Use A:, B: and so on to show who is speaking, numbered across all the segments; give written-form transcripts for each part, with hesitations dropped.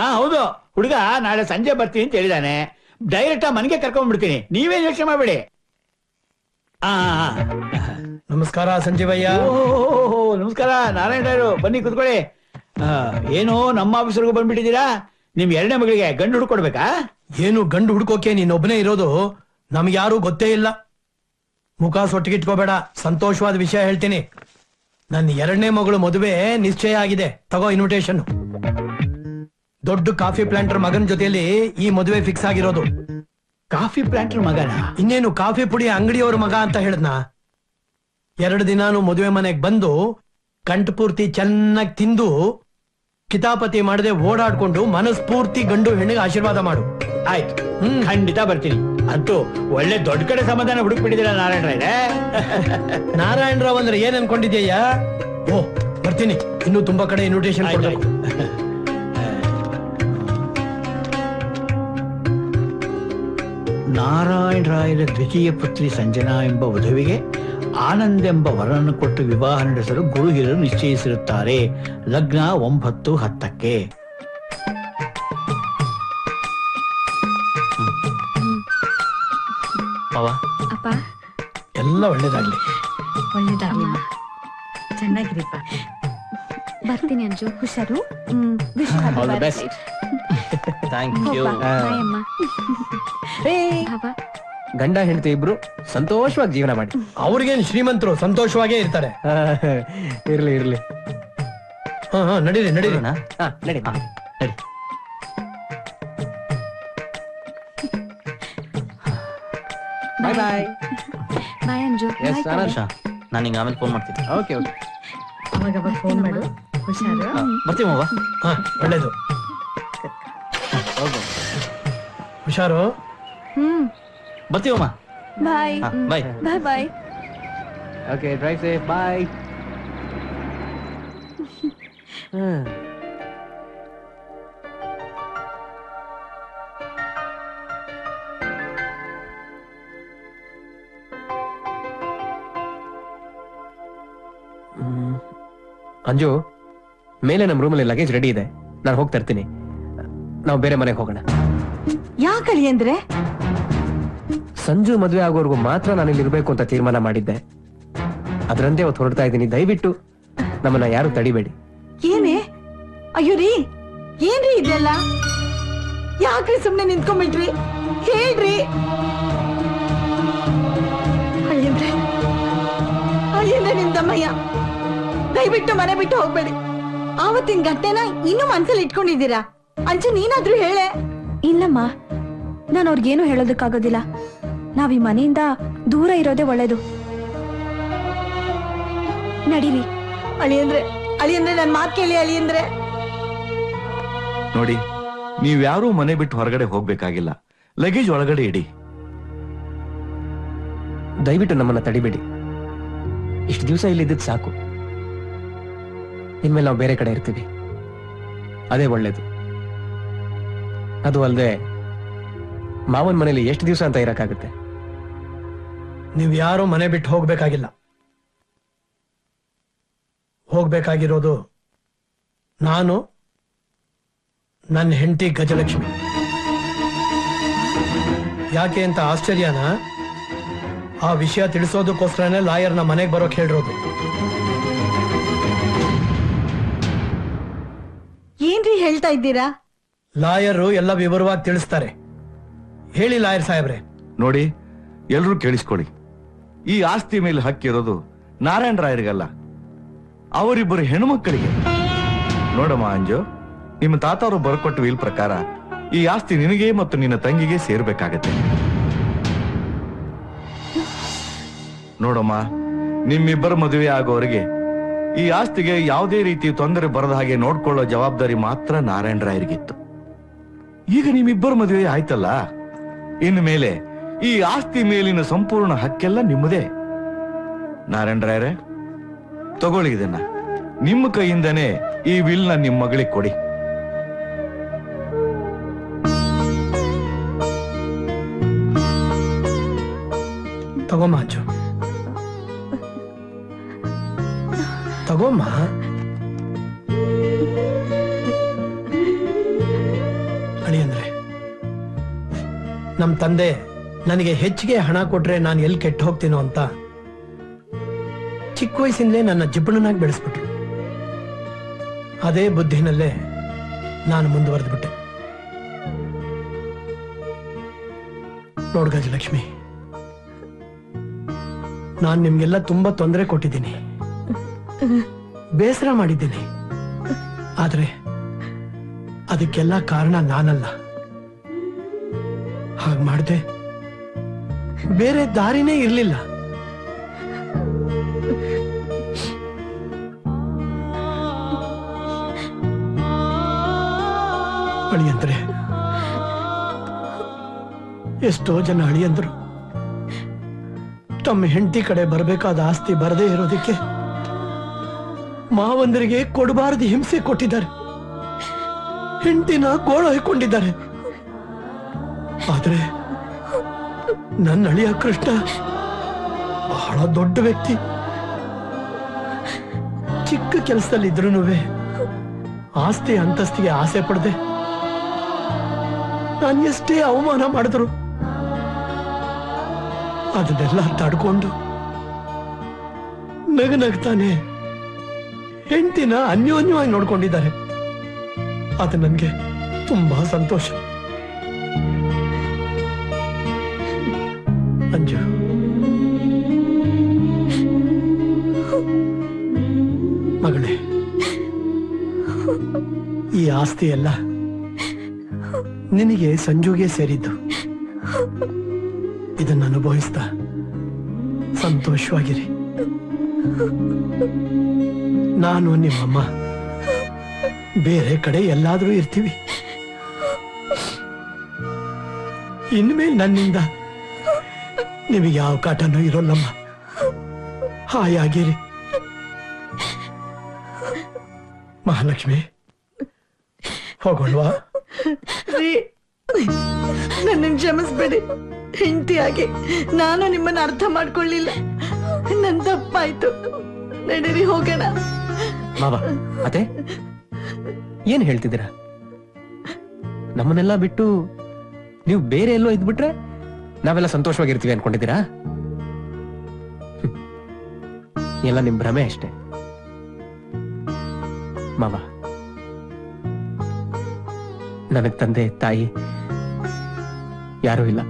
A: ಹಾ ಹೌದು, ಹುಡುಗ ನಾಳೆ ಸಂಜೆ ಬರ್ತೀನಿ ಅಂತ ಹೇಳಿದಾನೆ. ಡೈರೆಕ್ಟ್ ಮನೆಗೆ ಕರ್ಕೊಂಡ್ಬಿಡ್ತೀನಿ, ನೀವೇನ್ ಯೋಚನೆ ಮಾಡ್ಬೇಡಿ.
B: ನಮಸ್ಕಾರ ಸಂಜೀವಯ್ಯ.
A: ಓಹೋ ನಮಸ್ಕಾರ ನಾರಾಯಣರಾಯರು, ಬನ್ನಿ ಕುತ್ಕೊಳ್ಳಿ. ಏನು ನಮ್ಮ ಆಫೀಸರ್ಗೂ ಬಂದ್ಬಿಟ್ಟಿದ್ದೀರಾ? ನಿಮ್ ಎರಡನೇ ಮಗಳಿಗೆ ಗಂಡು ಹುಡ್ಕೊಡ್ಬೇಕಾ?
B: ಏನು ಗಂಡು ಹುಡ್ಕೋಕೆ ನೀನೊಬ್ಬನೇ ಇರೋದು? ನಮ್ಗೆ ಯಾರು ಗೊತ್ತೇ ಇಲ್ಲ. ಮುಖ ಸೊಟ್ಟಿಗಿಟ್ಕೋಬೇಡ, ಸಂತೋಷವಾದ ವಿಷಯ ಹೇಳ್ತೀನಿ. ನನ್ನ ಎರಡನೇ ಮಗಳು ಮದುವೆ ನಿಶ್ಚಯ ಆಗಿದೆ. ತಗೋ ಇನ್ವಿಟೇಷನ್. ದೊಡ್ಡ ಕಾಫಿ ಪ್ಲಾಂಟರ್ ಮಗನ ಜೊತೆಯಲ್ಲಿ ಈ ಮದುವೆ ಫಿಕ್ಸ್ ಆಗಿರೋದು.
A: ಕಾಫಿ ಪ್ಲಾಂಟರ್ ಮಗನ?
B: ಇನ್ನೇನು ಕಾಫಿ ಪುಡಿ ಅಂಗಡಿಯವ್ರ ಮಗ ಅಂತ ಹೇಳದ್ನ. 2 ದಿನಾನು ಮದುವೆ ಮನೆಗ್ ಬಂದು ಕಂಠಪೂರ್ತಿ ಚೆನ್ನಾಗಿ ತಿಂದು ಕಿತಾಪತಿ ಮಾಡದೆ ಓಡಾಡ್ಕೊಂಡು ಮನಸ್ಫೂರ್ತಿ ಗಂಡು ಹೆಣ್ಣಿಗೆ ಆಶೀರ್ವಾದ ಮಾಡು.
A: ಆಯ್ತು, ಖಂಡಿತ ಬರ್ತೀನಿ. ಅಂತೂ ಒಳ್ಳೆ ದೊಡ್ಡ ಕಡೆ ಸಮಾಧಾನ ಹುಡುಕ್ಬಿಟ್ಟಿದ್ದೀರಾ ನಾರಾಯಣರಾಯರೇ.
B: ನಾರಾಯಣರಾವ್ ಅಂದ್ರೆ ಏನ್ ಅನ್ಕೊಂಡಿದ್ಯಯ್ಯ? ಓ ಬರ್ತೀನಿ, ಇನ್ನೂ ತುಂಬಾ ಕಡೆ ಇನ್ವಿಟೇಷನ್ ಕೊಡ್ಬೇಕು.
A: ನಾರಾಯಣರಾಯರ ದ್ವಿತೀಯ ಪುತ್ರಿ ಸಂಜನಾ ಎಂಬ ವಧುವಿಗೆ ಆನಂದ್ ಎಂಬ ವರನನ್ನು ಕೊಟ್ಟು ವಿವಾಹ ನಡೆಸಲು ಗುರು ಹಿರಿಯರು ನಿಶ್ಚಯಿಸಿರುತ್ತಾರೆ. ಲಗ್ನ 9:10ಕ್ಕೆ.
B: ಎಲ್ಲ ಒಳ್ಳೇದಾಗ್ಲಿ.
C: ಚೆನ್ನಾಗಿರಿಪ್ಪ.
D: ಬರ್ತೀನಿ ಅಂಜು, ಹುಷಾರು.
A: All the best.
E: Thank you.
F: ಗಂಡ ಹೆಂಡತಿ ಇಬ್ರು ಸಂತೋಷವಾಗಿ ಜೀವನ ಮಾಡಿ.
B: ಅವ್ರಿಗೇನ್ ಶ್ರೀಮಂತರು, ಸಂತೋಷವಾಗೇ ಇರ್ತಾರೆ.
F: ಇರ್ಲಿ ಇರ್ಲಿ.
B: ನಡೀರಿ ನಡೀರಿ.
F: ನಡಿ ನಡಿ. ಬಾಯ್ ಬಾಯ್.
D: ಬಾಯ್ ಅಂಜು.
E: ನಾನು ನಿಂಗೆ ಆಮೇಲೆ ಫೋನ್ ಮಾಡ್ತೀನಿ.
F: Okay okay.
C: ಅವಾಗ ಫೋನ್ ಮಾಡು. ಹುಷಾರು.
E: ಬರ್ತೀವಿ ಅವ್ವ.
B: ಒಳ್ಳೇದು. ಹುಷಾರು.
E: ಬರ್ತೀವಮ್ಮ.
D: Bye
E: bye
D: bye bye.
F: Okay, drive safe. Bye. Anju, ಮೇಲೆ ನಮ್ಮ ರೂಮಲ್ಲಿ ಲಗೇಜ್ ರೆಡಿ ಇದೆ, ನಾನು ಹೋಗ್ತಾ ಇರ್ತೀನಿ. ನಾವು ಬೇರೆ ಮನೆಗೆ ಹೋಗೋಣ.
C: ಯಾಕಳಿ ಅಂದ್ರೆ
F: ಸಂಜು ಮದುವೆ ಆಗೋರ್ಗು ಮಾತ್ರ ನಾನು ಇಲ್ಲಿ ಇರ್ಬೇಕು ಅಂತ ತೀರ್ಮಾನ ಮಾಡಿದ್ದೆ. ಅದರಂತೆ ಅವತ್ತು ಹೊರಡ್ತಾ ಇದ್ದೀನಿ. ದಯವಿಟ್ಟು ನಮ್ಮನ್ನ ಯಾರು ತಡಿಬೇಡಿ.
C: ಏನೇ? ಅಯ್ಯೋ ರೀ, ಏನ್ರಿ ಇದೆಲ್ಲ? ಯಾಕ್ರಿ ಸುಮ್ನೆ ನಿಂತ್ಕೊಂಡ್ಬಿಟ್ರಿ? ಹೇಳ್ರಿ. ಅಳಿಯಂದ್ರೆ ಅಳಿಯಂದ್ರೆ ನಿಮ್ದಮ್ಮಯ್ಯ, ದಯವಿಟ್ಟು ಮನೆ ಬಿಟ್ಟು ಹೋಗ್ಬೇಡಿ. ಆವತ್ತಿನ ಘಟನೆನ ಇನ್ನೂ ಮನ್ಸಲ್ಲಿ ಇಟ್ಕೊಂಡಿದ್ದೀರಾ? ಅಂಚು ನೀನಾದ್ರೂ ಹೇಳೆ.
D: ಇಲ್ಲಮ್ಮ, ನಾನು ಅವ್ರಿಗೇನು ಹೇಳೋದಕ್ಕಾಗೋದಿಲ್ಲ. ನಾವ್ ಈ ಮನೆಯಿಂದ ದೂರ ಇರೋದೇ ಒಳ್ಳೇದು. ನಡೀರಿ.
C: ಅಳಿಯಂದ್ರೆ ಅಳಿಯಂದ್ರೆ ನನ್ ಮಾತ್ ಕೇಳಿ ಅಳಿಯಂದ್ರೆ.
G: ನೋಡಿ, ನೀವ್ಯಾರೂ ಮನೆ ಬಿಟ್ಟು ಹೊರಗಡೆ ಹೋಗ್ಬೇಕಾಗಿಲ್ಲ. ಲಗೇಜ್ ಒಳಗಡೆ ಇಡಿ.
F: ದಯವಿಟ್ಟು ನಮ್ಮನ್ನ ತಡಿಬೇಡಿ. ಇಷ್ಟು ದಿವಸ ಇಲ್ಲಿದ್ದು ಸಾಕು. ಇನ್ಮೇಲೆ ನಾವು ಬೇರೆ ಕಡೆ ಇರ್ತೀವಿ, ಅದೇ ಒಳ್ಳೇದು. ಅದು ಅಲ್ಲದೆ ಮಾವನ್ ಮನೇಲಿ ಎಷ್ಟು ದಿವಸ ಅಂತ ಇರಕ್ಕಾಗುತ್ತೆ?
B: ನೀವ್ ಯಾರು ಮನೆ ಬಿಟ್ಟು ಹೋಗ್ಬೇಕಾಗಿಲ್ಲ. ಹೋಗ್ಬೇಕಾಗಿರೋದು ನಾನು, ನನ್ನ ಹೆಂಡತಿ ಗಜಲಕ್ಷ್ಮಿ. ಯಾಕೆ ಅಂತ ಆಶ್ಚರ್ಯನ? ಆ ವಿಷಯ ತಿಳಿಸೋದಕ್ಕೋಸ್ಕರನೇ ಲಾಯರ್ನ ಮನೆಗೆ ಬರೋಕ್ ಹೇಳಿರೋದು.
C: ಏನ್ರಿ ಹೇಳ್ತಾ ಇದ್ದೀರಾ?
B: ಲಾಯರು ಎಲ್ಲ ವಿವರವಾಗಿ ತಿಳಿಸ್ತಾರೆ. ಹೇಳಿ ಲಾಯರ್ ಸಾಹೇಬ್ರೆ.
G: ನೋಡಿ, ಎಲ್ರೂ ಕೇಳಿಸ್ಕೊಳ್ಳಿ. ಈ ಆಸ್ತಿ ಮೇಲೆ ಹಕ್ಕಿರೋದು ನಾರಾಯಣರಾಯರಿಗಲ್ಲ, ಅವರಿಬ್ಬರು ಹೆಣ್ಮಕ್ಕಳಿಗೆ. ನೋಡಮ್ಮ ಅಂಜು, ನಿಮ್ಮ ತಾತವರು ಬರ್ಕೊಟ್ಟ ವಿಲ್ ಪ್ರಕಾರ ಈ ಆಸ್ತಿ ನಿನಗೆ ಮತ್ತು ನಿನ್ನ ತಂಗಿಗೆ ಸೇರ್ಬೇಕಾಗತ್ತೆ. ನೋಡಮ್ಮ, ನಿಮ್ಮಿಬ್ಬರ ಮದುವೆ ಆಗೋರಿಗೆ ಈ ಆಸ್ತಿಗೆ ಯಾವುದೇ ರೀತಿ ತೊಂದರೆ ಬರದ ಹಾಗೆ ನೋಡ್ಕೊಳ್ಳೋ ಜವಾಬ್ದಾರಿ ಮಾತ್ರ ನಾರಾಯಣರಾಯರಿಗಿತ್ತು. ಈಗ ನಿಮ್ಮಿಬ್ಬರ ಮದುವೆ ಆಯ್ತಲ್ಲ, ಇನ್ನು ಮೇಲೆ ಈ ಆಸ್ತಿ ಮೇಲಿನ ಸಂಪೂರ್ಣ ಹಕ್ಕೆಲ್ಲ ನಿಮ್ಮದೇ. ನಾರಾಯಣರಾಯರೇ, ತಗೊಳ್ಳಿ ಇದನ್ನ. ನಿಮ್ಮ ಕೈಯಿಂದನೇ ಈ ವಿಲ್ನ ನಿಮ್ಮ ಮಗಳಿಗೆ ಕೊಡಿ.
B: ತಗೋಮ್ಮ ಅಂಜು, ತಗೋಮ್ಮ. ನಮ್ ತಂದೆ ನನಗೆ ಹೆಚ್ಚಿಗೆ ಹಣ ಕೊಟ್ರೆ ನಾನು ಎಲ್ಲಿ ಕೆಟ್ಟು ಹೋಗ್ತೀನೋ ಅಂತ ಚಿಕ್ಕ ವಯಸ್ಸಿಂದಲೇ ನನ್ನ ಜಿಬ್ಬಣನಾಗಿ ಬೆಳೆಸ್ಬಿಟ್ರು. ಅದೇ ಬುದ್ಧಿನಲ್ಲೇ ನಾನು ಮುಂದುವರೆದು ಬಿಟ್ಟೆ. ನೋಡ್ ಗಜಲಕ್ಷ್ಮಿ, ನಾನು ನಿಮ್ಗೆಲ್ಲ ತುಂಬಾ ತೊಂದರೆ ಕೊಟ್ಟಿದ್ದೀನಿ, ಬೇಸರ ಮಾಡಿದ್ದೀನಿ. ಆದ್ರೆ ಅದಕ್ಕೆಲ್ಲ ಕಾರಣ ನಾನಲ್ಲ. ಹಾಗೆ ಮಾಡ್ದೆ ಬೇರೆ ದಾರಿನೇ ಇರ್ಲಿಲ್ಲ. ಅಳಿಯಂದ್ರೆ, ಎಷ್ಟೋ ಜನ ಅಳಿಯಂದ್ರು ತಮ್ಮ ಹೆಂಡತಿ ಕಡೆ ಬರಬೇಕಾದ ಆಸ್ತಿ ಬರದೇ ಇರೋದಕ್ಕೆ ಮಾವಂದರಿಗೆ ಕೊಡಬಾರದು ಹಿಂಸೆ ಕೊಟ್ಟಿದ್ದಾರೆ, ಹೆಂಡತಿನ ಗೋಳು ಹೊಯ್ಕೊಂಡಿದ್ದಾರೆ. ಆದ್ರೆ ನನ್ನ ಅಳಿಯ ಕೃಷ್ಣ ಬಹಳ ದೊಡ್ಡ ವ್ಯಕ್ತಿ. ಚಿಕ್ಕ ಕೆಲಸದಲ್ಲಿ ಇದ್ರೂ ಆಸ್ತಿ ಅಂತಸ್ತಿಗೆ ಆಸೆ ಪಡದೆ ನಾನು ಎಷ್ಟೇ ಅವಮಾನ ಮಾಡಿದ್ರು ಅದನ್ನೆಲ್ಲ ತಡ್ಕೊಂಡು ನಗನಗ್ತಾನೆ ಹೆಂಡತಿನ ಅನ್ಯೋನ್ಯವಾಗಿ ನೋಡ್ಕೊಂಡಿದ್ದಾರೆ. ಅದು ನನ್ಗೆ ತುಂಬಾ ಸಂತೋಷ. ಅಂಜು, ಮಗಳೇ, ಈ ಆಸ್ತಿ ಎಲ್ಲ ನಿನಗೆ ಸಂಜುಗೆ ಸೇರಿದ್ದು. ಇದನ್ನು ಅನುಭವಿಸ್ತಾ ಸಂತೋಷವಾಗಿರಿ. ನಾನು ನಿಮ್ಮಮ್ಮ ಬೇರೆ ಕಡೆ ಎಲ್ಲಾದ್ರೂ ಇರ್ತೀವಿ. ಇನ್ಮೇಲೆ ನನ್ನಿಂದ ನಿಮಗೆ ಯಾವ ಕಾಟನೂ ಇರೋಲ್ಲಮ್ಮ. ಹಾಯಾಗಿರಿ. ಮಹಾಲಕ್ಷ್ಮಿ, ಹೋಗೋಣವಾ?
C: ನನ್ನ ಕ್ಷಮಿಸ್ಬೇಡಿ. ಹೆಂಡತಿಯಾಗಿ ನಾನು ನಿಮ್ಮನ್ನ ಅರ್ಥ ಮಾಡ್ಕೊಳ್ಳಿಲ್ಲ. ನನ್ ತಪ್ಪಾಯ್ತು. ನಡೀರಿ, ಹೋಗೋಣ.
F: ಮಾವ, ಅತ್ತೆ ಏನ್ ಹೇಳ್ತಿದ್ದೀರಾ? ನಮ್ಮನ್ನೆಲ್ಲ ಬಿಟ್ಟು ನೀವು ಬೇರೆ ಎಲ್ಲೋ ಇದ್ಬಿಟ್ರೆ ನಾವೆಲ್ಲ ಸಂತೋಷವಾಗಿರ್ತೀವಿ ಅನ್ಕೊಂಡಿದ್ದೀರಾ? ಎಲ್ಲ ನಿಮ್ ಭ್ರಮೆ ಅಷ್ಟೇ. ಮಾವ, ನನಗ್ ತಂದೆ ತಾಯಿ ಯಾರೂ ಇಲ್ಲ.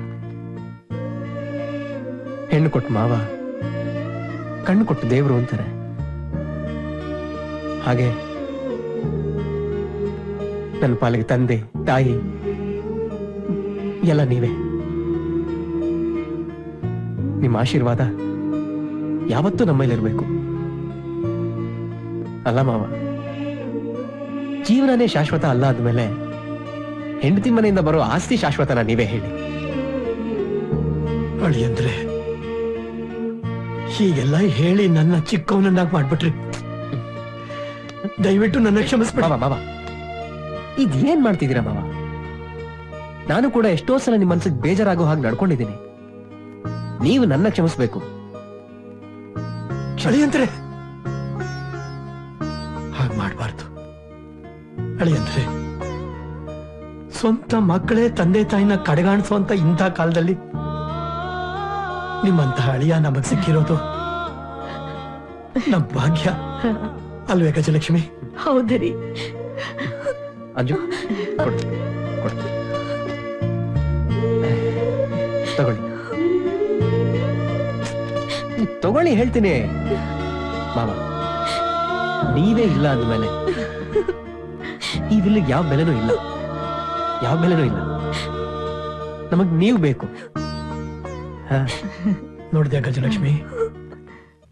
F: ಹೆಣ್ಣು ಕೊಟ್ಟು ಮಾವ, ಕಣ್ಣು ಕೊಟ್ಟು ದೇವ್ರು ಅಂತಾರೆ. ಹಾಗೆ ನನ್ನ ಪಾಲಿಗೆ ತಂದೆ ತಾಯಿ ಎಲ್ಲ ನೀವೇ. ನಿಮ್ಮ ಆಶೀರ್ವಾದ ಯಾವತ್ತೂ ನಮ್ಮಲ್ಲಿರ್ಬೇಕು. ಅಲ್ಲ ಮಾವ, ಜೀವನನೇ ಶಾಶ್ವತ ಅಲ್ಲ ಆದ್ಮೇಲೆ ಹೆಂಡತಿ ಮನೆಯಿಂದ ಬರೋ ಆಸ್ತಿ ಶಾಶ್ವತನ ನೀವೇ ಹೇಳಿ.
B: ಅಳಿಯಂದ್ರೆ, ಹೀಗೆಲ್ಲ ಹೇಳಿ ನನ್ನ ಚಿಕ್ಕವನನ್ನಾಗಿ ಮಾಡ್ಬಿಟ್ರಿ. ದಯವಿಟ್ಟು ನನ್ನ ಕ್ಷಮಿಸ್ಬೇಡ.
F: ಮಾವ, ಮಾವ, ಇದೇನ್ ಮಾಡ್ತಿದ್ದೀರಾ ಮಾವ? ನಾನು ಕೂಡ ಎಷ್ಟೋ ಸಲ ನಿಮ್ಮ ಮನಸ್ಸಿಗೆ ಬೇಜಾರಾಗೋ ಹಾಗೆ ನಡ್ಕೊಂಡಿದ್ದೀನಿ. ನೀವು ನನ್ನ ಕ್ಷಮಿಸ್ಬೇಕು.
B: ಅಳಿಯಂದ್ರೆ, ಹಾಗೆ ಮಾಡಬಾರ್ದು. ಅಳಿಯಂದ್ರೆ, ಸ್ವಂತ ಮಕ್ಕಳೇ ತಂದೆ ತಾಯಿನ ಕಡೆಗಾಣಿಸುವಂತ ಇಂಥ ಕಾಲದಲ್ಲಿ ನಿಮ್ಮಂತಹ ಅಳಿಯ ನಮಗ್ ಸಿಕ್ಕಿರೋದು ನಮ್ಮ ಭಾಗ್ಯ ಅಲ್ವೇ ಗಜಲಕ್ಷ್ಮಿ?
C: ಹೌದರಿ.
F: ಅಂಜು, ತಗೊಳ್ಳಿ ತಗೊಳ್ಳಿ, ಹೇಳ್ತೀನಿ. ಮಾವ, ನೀವೇ ಇಲ್ಲ ಅಂದ್ಮೇಲೆ ಈ ವಿಲ್ಲಿಗೆ ಯಾವ ಬೆಲೆನೂ ಇಲ್ಲ, ಯಾವ ಬೆಲೆನೂ ಇಲ್ಲ. ನಮಗ್ ನೀವು ಬೇಕು.
B: ನೋಡಿದ್ಯಾ ಗಜಲಕ್ಷ್ಮಿ?